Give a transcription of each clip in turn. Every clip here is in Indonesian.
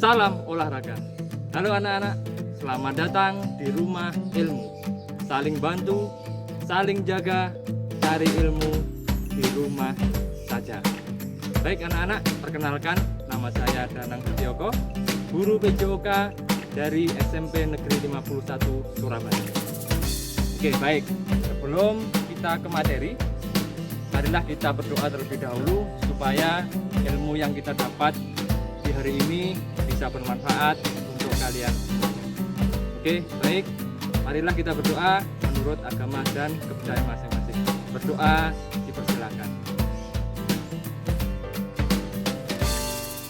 Salam olahraga. Halo anak-anak, selamat datang di rumah ilmu. Saling bantu, saling jaga, cari ilmu di rumah saja. Baik anak-anak, perkenalkan, nama saya Danang Setioko, guru PJOK dari SMP Negeri 51 Surabaya. Oke, baik. Sebelum kita ke materi, marilah kita berdoa terlebih dahulu supaya ilmu yang kita dapat di hari ini bisa bermanfaat untuk kalian. Oke, baik. Marilah kita berdoa menurut agama dan kepercayaan masing-masing. Berdoa dipersilakan.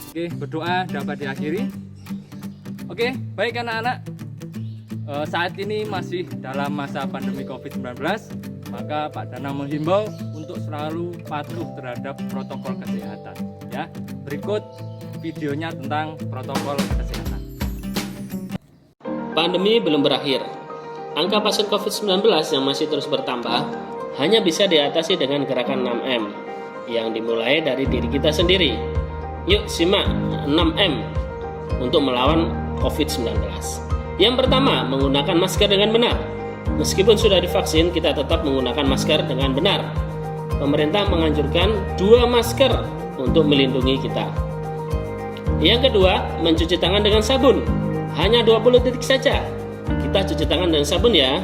Oke, berdoa dapat diakhiri. Oke, baik anak-anak. Saat ini masih dalam masa pandemi COVID-19, maka Pak Danang menghimbau untuk selalu patuh terhadap protokol kesehatan. Ya, berikut videonya tentang protokol kesehatan. Pandemi belum berakhir. Angka pasien COVID-19 yang masih terus bertambah hanya bisa diatasi dengan gerakan 6M yang dimulai dari diri kita sendiri. Yuk simak 6M untuk melawan COVID-19. Yang pertama, menggunakan masker dengan benar. Meskipun sudah divaksin, kita tetap menggunakan masker dengan benar. Pemerintah menganjurkan 2 masker untuk melindungi kita. Yang kedua, mencuci tangan dengan sabun. Hanya 20 detik saja. Kita cuci tangan dengan sabun ya.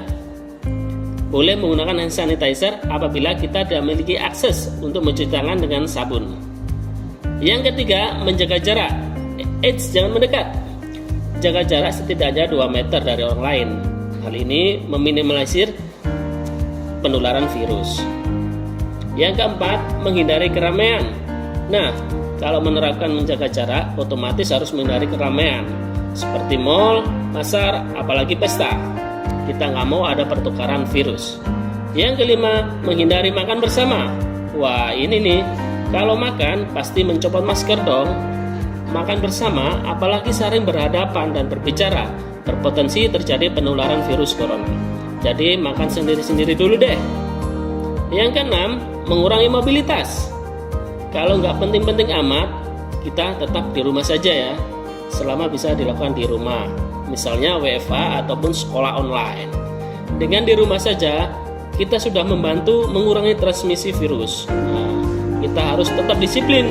Boleh menggunakan hand sanitizer apabila kita tidak memiliki akses untuk mencuci tangan dengan sabun. Yang ketiga, menjaga jarak. Jangan mendekat. Jaga jarak setidaknya 2 meter dari orang lain. Hal ini meminimalisir penularan virus. Yang keempat, menghindari keramaian. Nah, kalau menerapkan menjaga jarak, otomatis harus menghindari keramaian seperti mal, pasar, apalagi pesta. Kita nggak mau ada pertukaran virus. Yang kelima, menghindari makan bersama. Wah, ini nih, kalau makan pasti mencopot masker dong. Makan bersama, apalagi sering berhadapan dan berbicara, berpotensi terjadi penularan virus corona. Jadi makan sendiri-sendiri dulu deh. Yang keenam, mengurangi mobilitas. Kalau nggak penting-penting amat, kita tetap di rumah saja ya, selama bisa dilakukan di rumah, misalnya WFH ataupun sekolah online. Dengan di rumah saja, kita sudah membantu mengurangi transmisi virus. Nah, kita harus tetap disiplin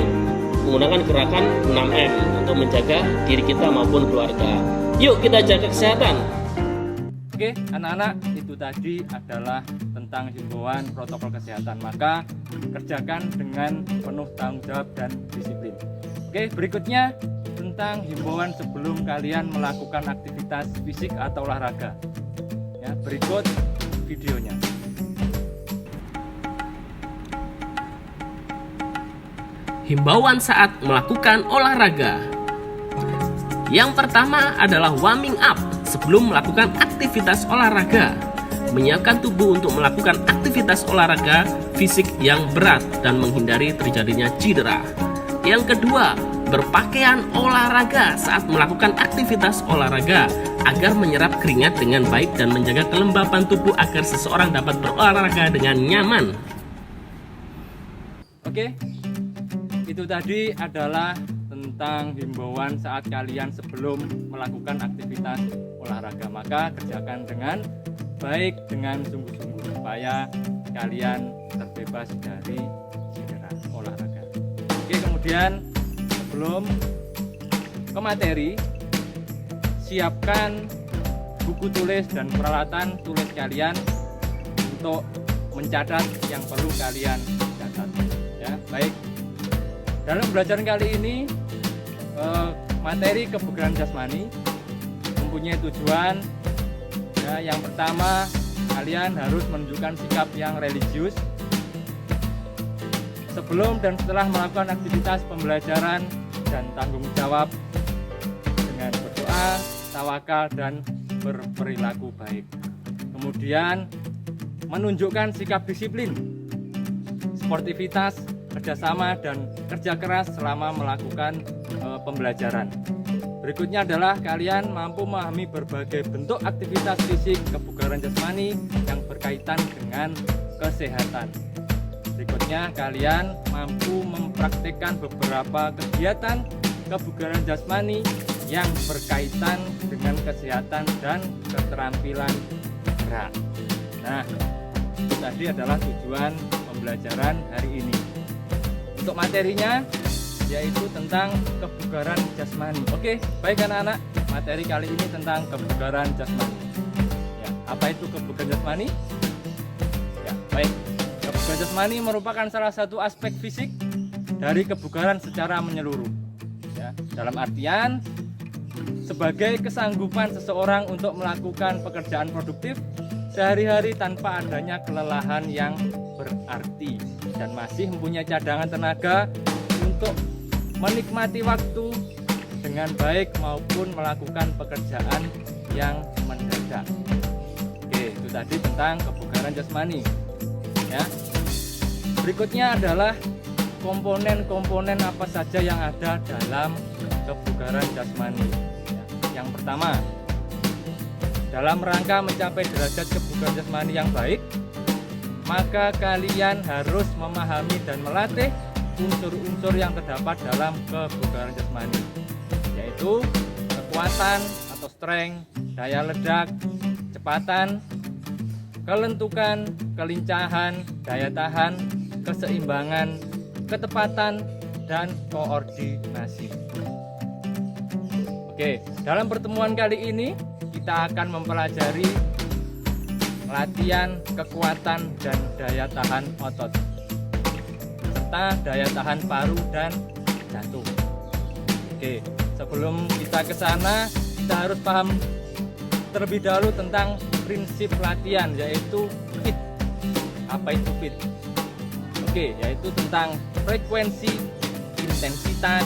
menggunakan gerakan 6M untuk menjaga diri kita maupun keluarga. Yuk kita jaga kesehatan. Oke, anak-anak, itu tadi adalah tentang himbauan protokol kesehatan. Maka kerjakan dengan penuh tanggung jawab dan disiplin. Oke, berikutnya tentang himbauan sebelum kalian melakukan aktivitas fisik atau olahraga. Ya, berikut videonya. Himbauan saat melakukan olahraga. Yang pertama adalah warming up sebelum melakukan aktivitas olahraga. Menyiapkan tubuh untuk melakukan aktivitas olahraga fisik yang berat dan menghindari terjadinya cedera. Yang kedua, berpakaian olahraga saat melakukan aktivitas olahraga agar menyerap keringat dengan baik dan menjaga kelembapan tubuh agar seseorang dapat berolahraga dengan nyaman. Oke, itu tadi adalah tentang himbauan saat kalian sebelum melakukan aktivitas olahraga. Maka kerjakan dengan baik, dengan sungguh-sungguh supaya kalian terbebas dari cedera olahraga. Oke, kemudian sebelum ke materi, siapkan buku tulis dan peralatan tulis kalian untuk mencatat yang perlu kalian catat. Ya, baik. Dalam pembelajaran kali ini, materi kebugaran jasmani mempunyai tujuan. Ya, yang pertama, kalian harus menunjukkan sikap yang religius sebelum dan setelah melakukan aktivitas pembelajaran dan tanggung jawab dengan berdoa, tawakal, dan berperilaku baik. Kemudian, menunjukkan sikap disiplin, sportivitas, kerjasama, dan kerja keras selama melakukan pembelajaran. Berikutnya adalah kalian mampu memahami berbagai bentuk aktivitas fisik kebugaran jasmani yang berkaitan dengan kesehatan. Berikutnya kalian mampu mempraktikkan beberapa kegiatan kebugaran jasmani yang berkaitan dengan kesehatan dan keterampilan gerak. Nah, itu tadi adalah tujuan pembelajaran hari ini. Untuk materinya yaitu tentang kebugaran jasmani. Oke, baik anak-anak, materi kali ini tentang kebugaran jasmani. Ya, apa itu kebugaran jasmani? Ya, baik. Kebugaran jasmani merupakan salah satu aspek fisik dari kebugaran secara menyeluruh. Ya, dalam artian sebagai kesanggupan seseorang untuk melakukan pekerjaan produktif sehari-hari tanpa adanya kelelahan yang berarti dan masih mempunyai cadangan tenaga untuk menikmati waktu dengan baik maupun melakukan pekerjaan yang mendadak. Oke, itu tadi tentang kebugaran jasmani. Ya. Berikutnya adalah komponen-komponen apa saja yang ada dalam kebugaran jasmani. Ya. Yang pertama, dalam rangka mencapai derajat kebugaran jasmani yang baik, maka kalian harus memahami dan melatih unsur-unsur yang terdapat dalam kebugaran jasmani, yaitu kekuatan atau strength, daya ledak, kecepatan, kelentukan, kelincahan, daya tahan, keseimbangan, ketepatan, dan koordinasi. Oke, dalam pertemuan kali ini kita akan mempelajari latihan kekuatan dan daya tahan otot, serta daya tahan paru dan jantung. Oke, sebelum kita ke sana, kita harus paham terlebih dahulu tentang prinsip latihan, yaitu FIT. Apa itu FIT? Oke, yaitu tentang frekuensi, intensitas,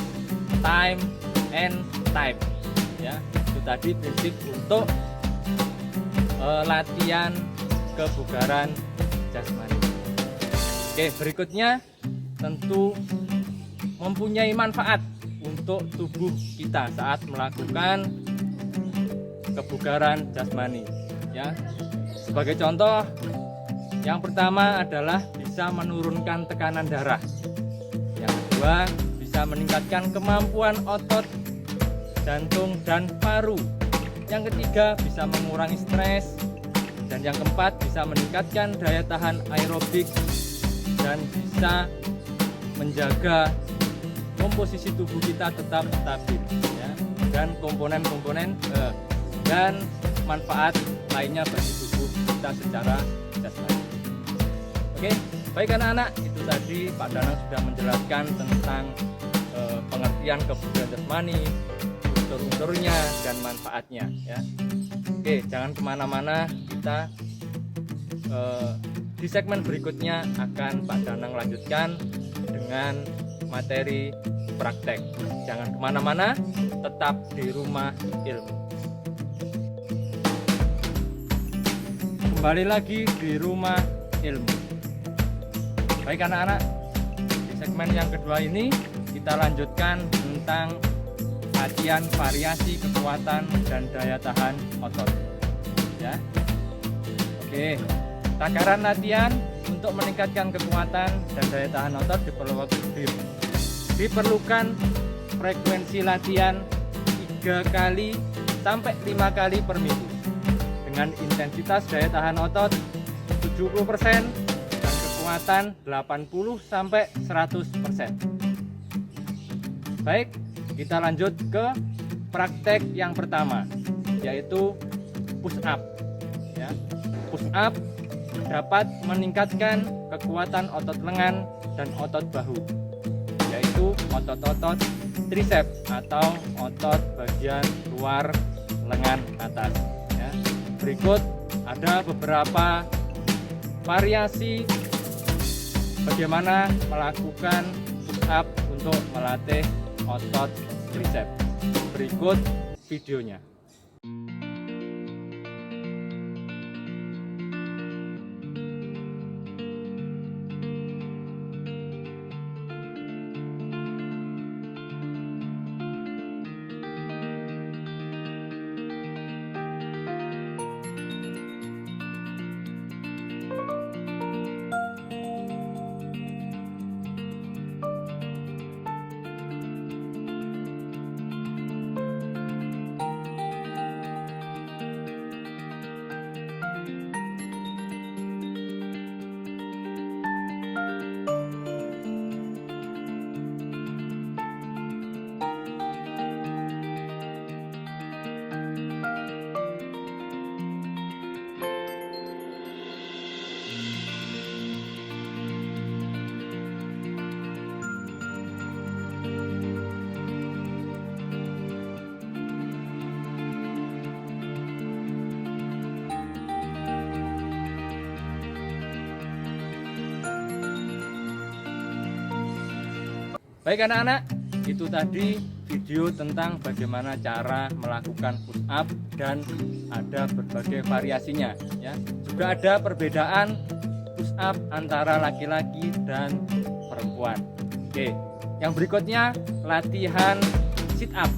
time, and type. Ya, itu tadi prinsip untuk latihan kebugaran jasmani. Oke, berikutnya tentu mempunyai manfaat untuk tubuh kita saat melakukan kebugaran jasmani. Ya, sebagai contoh, yang pertama adalah bisa menurunkan tekanan darah. Yang kedua, bisa meningkatkan kemampuan otot, jantung, dan paru. Yang ketiga, bisa mengurangi stres. Dan yang keempat, bisa meningkatkan daya tahan aerobik dan bisa menjaga komposisi tubuh kita tetap stabil, ya. Dan komponen-komponen dan manfaat lainnya bagi tubuh kita secara jasmani. Oke, baik anak-anak, itu tadi Pak Danang sudah menjelaskan tentang pengertian kebugaran jasmani, unsur-unsurnya dan manfaatnya, ya. Oke, jangan kemana-mana, kita di segmen berikutnya akan Pak Danang lanjutkan dengan materi praktek. Jangan kemana-mana, tetap di Rumah Ilmu. Kembali lagi di Rumah Ilmu. Baik anak-anak, di segmen yang kedua ini kita lanjutkan tentang latihan variasi kekuatan dan daya tahan otot. Ya. Oke, takaran latihan untuk meningkatkan kekuatan dan daya tahan otot diperlukan frekuensi latihan 3 kali sampai 5 kali per minggu dengan intensitas daya tahan otot 70% dan kekuatan 80 sampai 100%. Baik, kita lanjut ke praktek yang pertama, yaitu push up. Ya. Push up dapat meningkatkan kekuatan otot lengan dan otot bahu, yaitu otot-otot tricep atau otot bagian luar lengan atas. Ya. Berikut ada beberapa variasi bagaimana melakukan push up untuk melatih otot tricep. Berikut videonya. Baik anak-anak, itu tadi video tentang bagaimana cara melakukan push up dan ada berbagai variasinya ya. Juga ada perbedaan push up antara laki-laki dan perempuan. Oke, yang berikutnya latihan sit up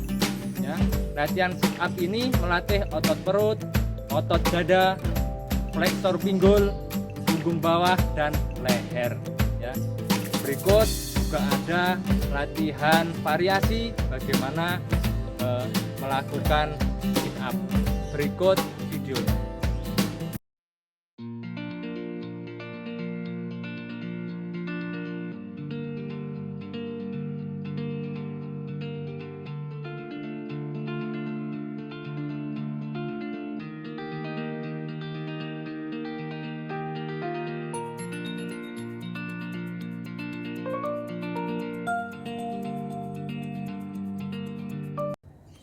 ya. Latihan sit up ini melatih otot perut, otot dada, flexor pinggul, punggung bawah dan leher ya. Berikut juga ada latihan variasi bagaimana melakukan sit up. Berikut videonya.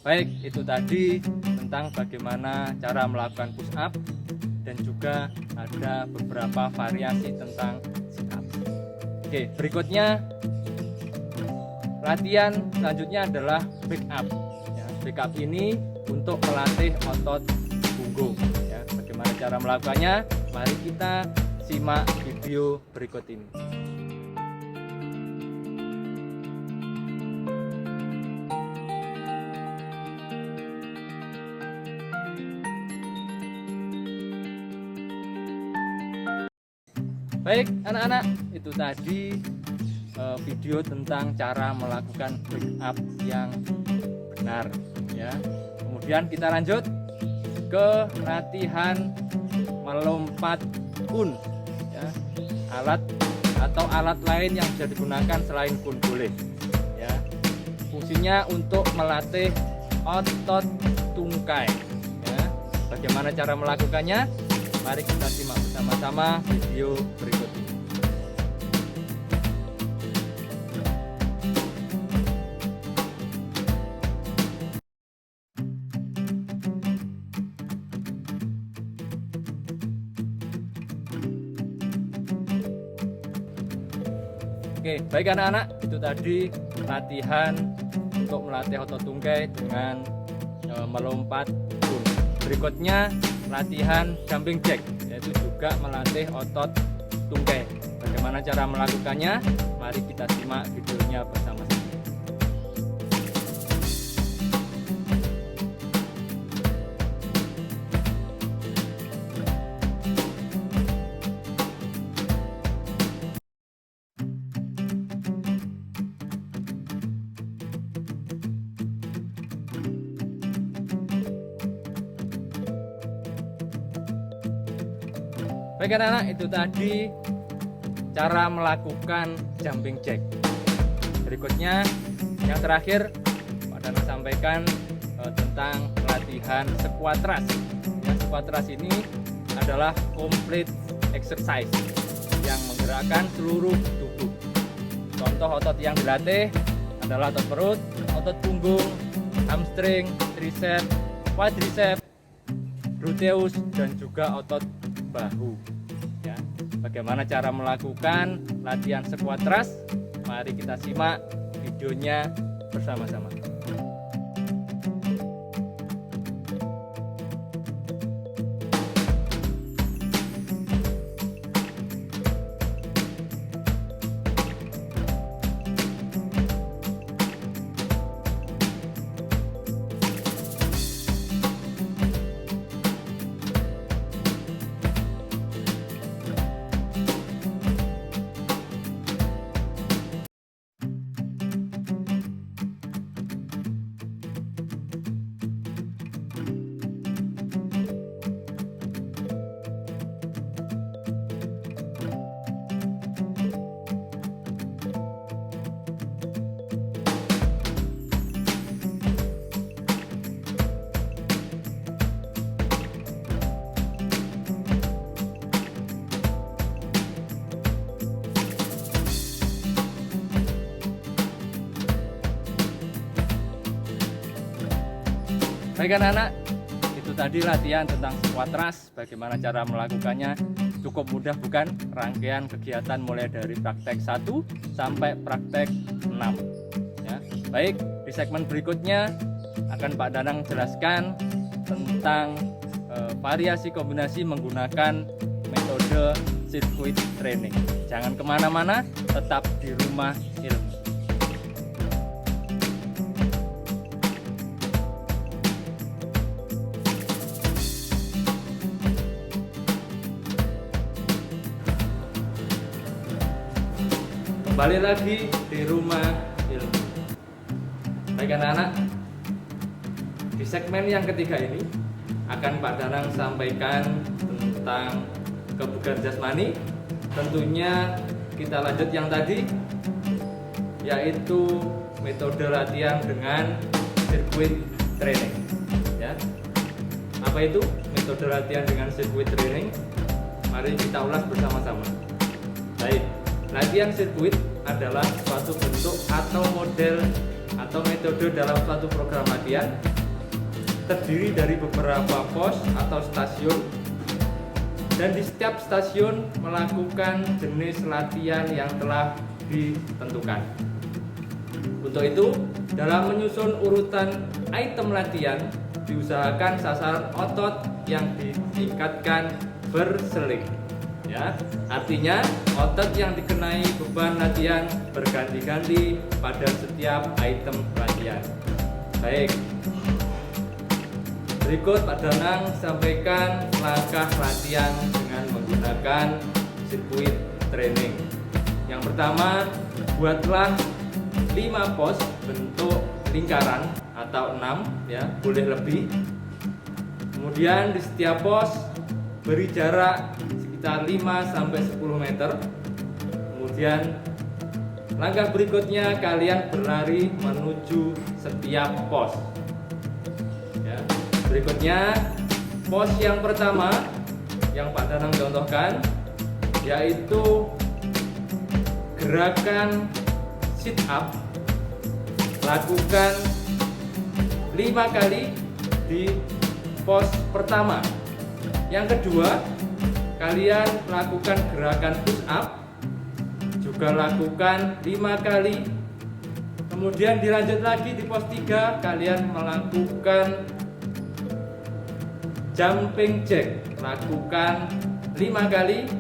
Baik, itu tadi tentang bagaimana cara melakukan push up dan juga ada beberapa variasi tentang sit up. Oke, berikutnya latihan selanjutnya adalah back up. Ya, back up ini untuk melatih otot punggung. Ya, bagaimana cara melakukannya? Mari kita simak video berikut ini. Baik anak-anak, itu tadi video tentang cara melakukan back up yang benar ya. Kemudian kita lanjut ke latihan melompat kun ya. Alat atau alat lain yang bisa digunakan selain kun boleh ya. Fungsinya untuk melatih otot tungkai ya. Bagaimana cara melakukannya? Mari kita simak bersama-sama video berikut ini. Oke, baik anak-anak, itu tadi latihan untuk melatih otot tungkai dengan melompat kun. Berikutnya latihan jumping jack, yaitu juga melatih otot tungkai. Bagaimana cara melakukannya? Mari kita simak videonya bersama-sama. Baik anak-anak, itu tadi cara melakukan jumping jack. Berikutnya yang terakhir Pak Dana sampaikan tentang latihan squat thrust ya. Squat thrust ini adalah complete exercise yang menggerakkan seluruh tubuh. Contoh otot yang dilatih adalah otot perut, otot punggung, hamstring, tricep, quadricep, gluteus dan juga otot bahu ya. Bagaimana cara melakukan latihan squat thrust? Mari kita simak videonya bersama-sama. Baik anak-anak, itu tadi latihan tentang squat thrust, bagaimana cara melakukannya. Cukup mudah bukan? Rangkaian kegiatan mulai dari praktek 1 sampai praktek 6 ya. Baik, di segmen berikutnya akan Pak Danang jelaskan tentang variasi kombinasi menggunakan metode sirkuit training. Jangan kemana-mana, tetap di Rumah Ilmu. Kembali lagi di Rumah Ilmu. Baik anak-anak, di segmen yang ketiga ini akan Pak Danang sampaikan tentang kebugaran jasmani. Tentunya kita lanjut yang tadi, yaitu metode latihan dengan sirkuit training ya. Apa itu metode latihan dengan sirkuit training? Mari kita ulas bersama-sama. Baik, latihan sirkuit adalah suatu bentuk atau model atau metode dalam suatu program latihan, terdiri dari beberapa pos atau stasiun, dan di setiap stasiun melakukan jenis latihan yang telah ditentukan. Untuk itu, dalam menyusun urutan item latihan, diusahakan sasaran otot yang ditingkatkan berseling ya. Artinya otot yang dikenai beban latihan berganti-ganti pada setiap item latihan. Baik, berikut Pak Danang sampaikan langkah latihan dengan menggunakan sirkuit training. Yang pertama, buatlah 5 pos bentuk lingkaran atau 6 ya, boleh lebih. Kemudian di setiap pos beri jarak sekitar 5-10 meter. Kemudian langkah berikutnya kalian berlari menuju setiap pos ya. Berikutnya pos yang pertama yang Pak Danang contohkan yaitu gerakan sit up. Lakukan 5 kali di pos pertama. Yang kedua, kalian lakukan gerakan push up, juga lakukan 5 kali. Kemudian dilanjut lagi di pos 3, kalian melakukan jumping jack, lakukan 5 kali.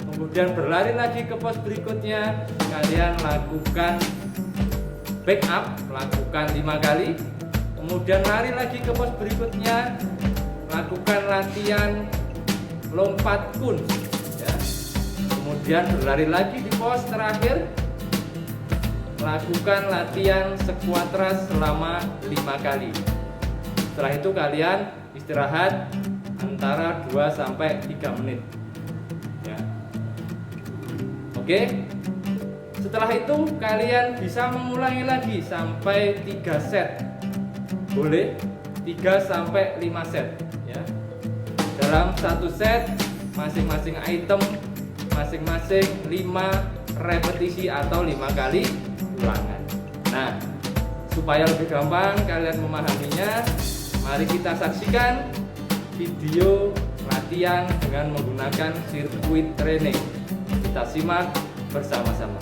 Kemudian berlari lagi ke pos berikutnya, kalian lakukan back up, lakukan 5 kali. Kemudian lari lagi ke pos berikutnya, lakukan latihan lompat kun ya. Kemudian berlari lagi di pos terakhir, lakukan latihan squat thrust selama 5 kali. Setelah itu kalian istirahat antara 2-3 menit ya. Oke, setelah itu kalian bisa mengulangi lagi sampai 3 set, boleh 3-5 set ya. Dalam satu set masing-masing item masing-masing 5 repetisi atau 5 kali ulangan. Nah, supaya lebih gampang kalian memahaminya, mari kita saksikan video latihan dengan menggunakan sirkuit training. Kita simak bersama-sama.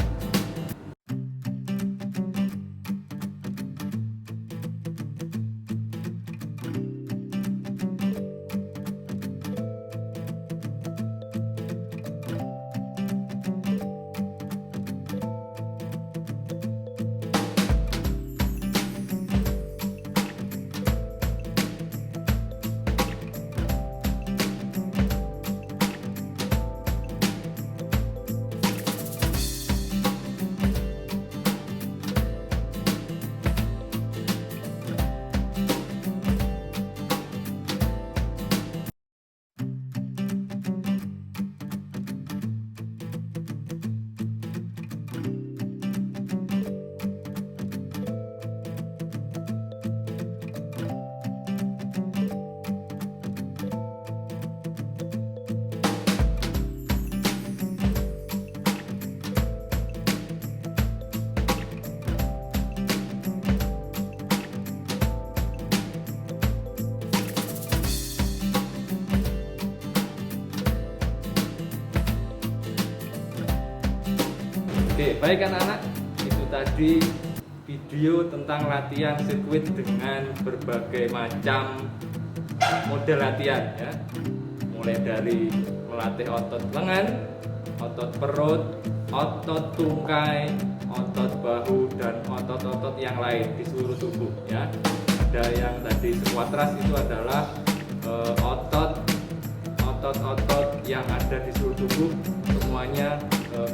Oke, baik anak-anak, itu tadi video tentang latihan sirkuit dengan berbagai macam model latihan ya. Mulai dari melatih otot lengan, otot perut, otot tungkai, otot bahu, dan otot-otot yang lain di seluruh tubuh ya. Ada yang tadi squat thrust, itu adalah otot-otot yang ada di seluruh tubuh, semuanya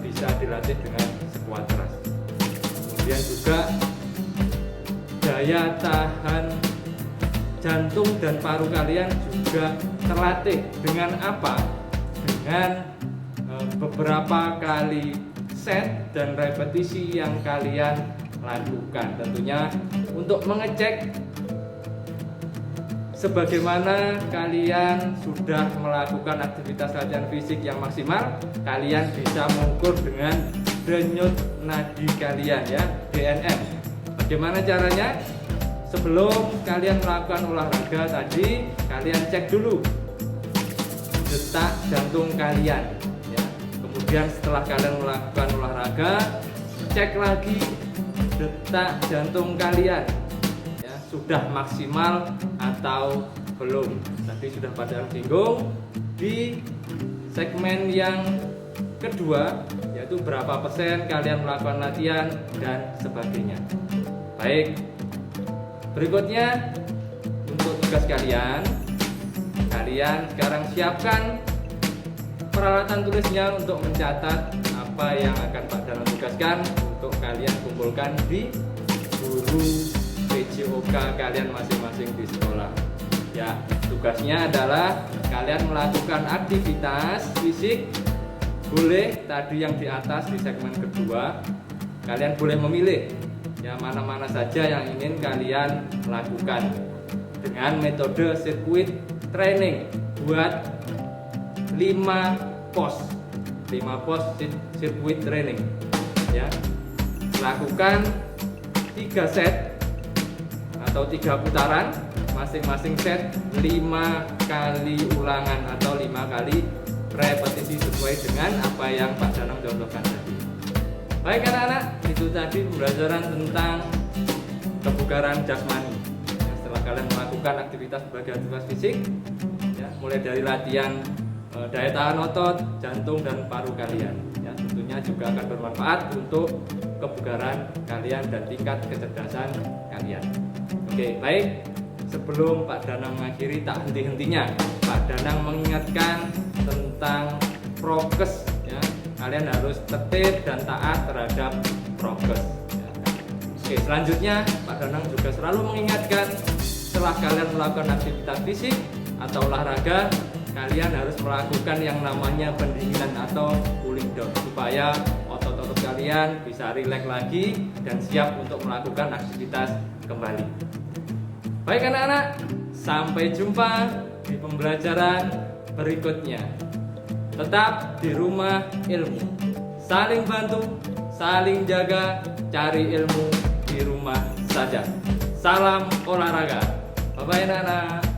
bisa dilatih dengan squat thrust. Kemudian juga daya tahan jantung dan paru kalian juga terlatih dengan apa? Dengan beberapa kali set dan repetisi yang kalian lakukan. Tentunya untuk mengecek sebagaimana kalian sudah melakukan aktivitas latihan fisik yang maksimal, kalian bisa mengukur dengan denyut nadi kalian ya, DNM. Bagaimana caranya? Sebelum kalian melakukan olahraga tadi, kalian cek dulu detak jantung kalian ya. Kemudian setelah kalian melakukan olahraga, cek lagi detak jantung kalian ya, sudah maksimal atau belum. Tadi sudah pada singgung di segmen yang kedua, yaitu berapa persen kalian melakukan latihan dan sebagainya. Baik, berikutnya untuk tugas kalian sekarang siapkan peralatan tulisnya untuk mencatat apa yang akan Pak Danang tugaskan untuk kalian kumpulkan di guru PJOK kalian masing-masing di sekolah ya. Tugasnya adalah kalian melakukan aktivitas fisik, boleh tadi yang di atas di segmen kedua, kalian boleh memilih ya mana-mana saja yang ingin kalian lakukan dengan metode sirkuit training buat 5 pos sirkuit training ya. Lakukan 3 set atau 3 putaran, masing-masing set 5 kali ulangan atau 5 kali repetisi sesuai dengan apa yang Pak Danang contohkan tadi. Baik anak-anak, itu tadi pembelajaran tentang kebugaran jasmani ya. Setelah kalian melakukan aktivitas berbagai aktivitas fisik ya, mulai dari latihan daya tahan otot, jantung, dan paru kalian ya, tentunya juga akan bermanfaat untuk kebugaran kalian dan tingkat kecerdasan kalian. Oke, baik, sebelum Pak Danang mengakhiri, tak henti-hentinya Pak Danang mengingatkan tentang prokes ya. Kalian harus tertib dan taat terhadap prokes ya. Oke, selanjutnya Pak Danang juga selalu mengingatkan setelah kalian melakukan aktivitas fisik atau olahraga, kalian harus melakukan yang namanya pendinginan atau cooling down supaya otot-otot kalian bisa rileks lagi dan siap untuk melakukan aktivitas kembali. Baik anak-anak, sampai jumpa di pembelajaran berikutnya. Tetap di rumah ilmu, saling bantu, saling jaga, cari ilmu di rumah saja. Salam olahraga. Bye-bye anak-anak.